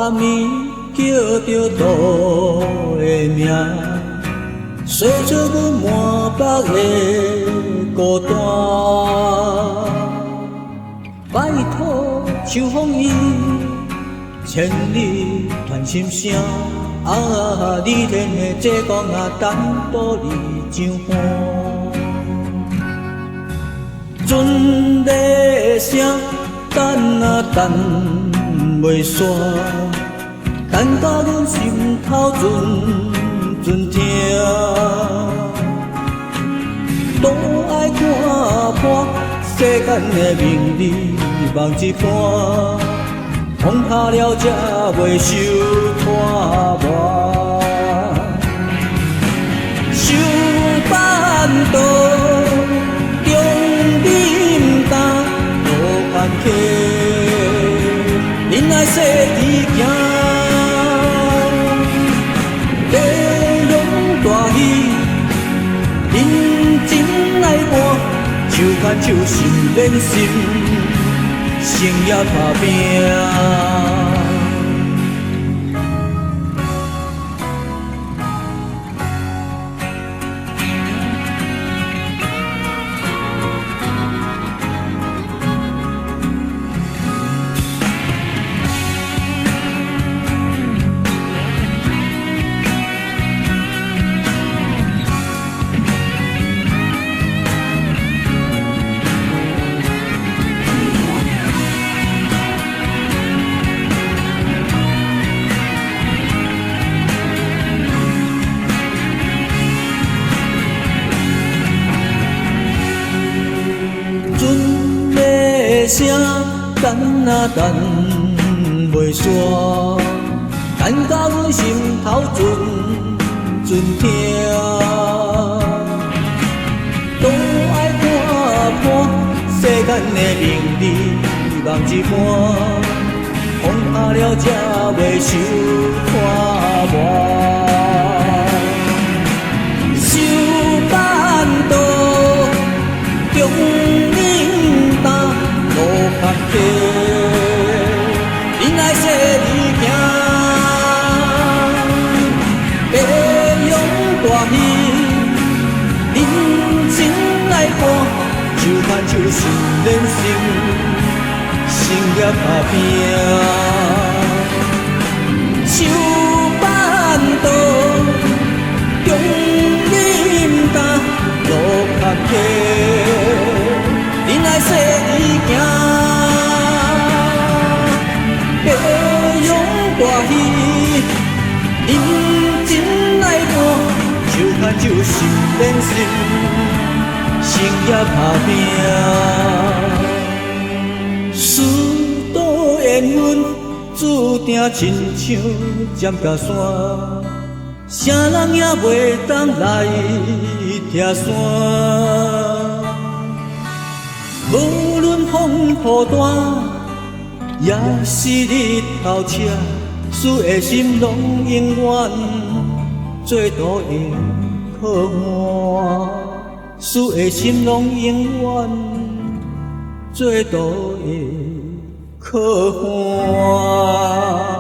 暗暝叫着渡的名，洗出阮满腹的孤单。拜托秋风伊，千里传心声。啊，你天的这光啊，等到你上岸。船的声等啊等袂煞，等到阮心头阵痛。都爱看破世间的名利梦一半。放下了才袂受拖磨，受烦恼，中忍担，路坎坷，忍耐细滴行，地勇大喜，认真来搏，手牵手心连心。成也打拼。声等啊等袂煞，等到阮心头阵痛。都爱看破世间的名利梦一半，放下了才袂受拖磨。受烦恼，中忍担。路坎坷，忍耐细日行，白勇大喜，认真来搏，手牵手心连心，成也打拼。受烦恼，中忍担，路坎坷，忍耐细日行。认真来搏，手牵手心连心，成也打拼。许多缘分注定亲像尖甲山，啥人也袂当来拆散。无论风雨大，也是日头赤。输的心拢永远做度的靠岸，输的心拢永远做度的靠岸。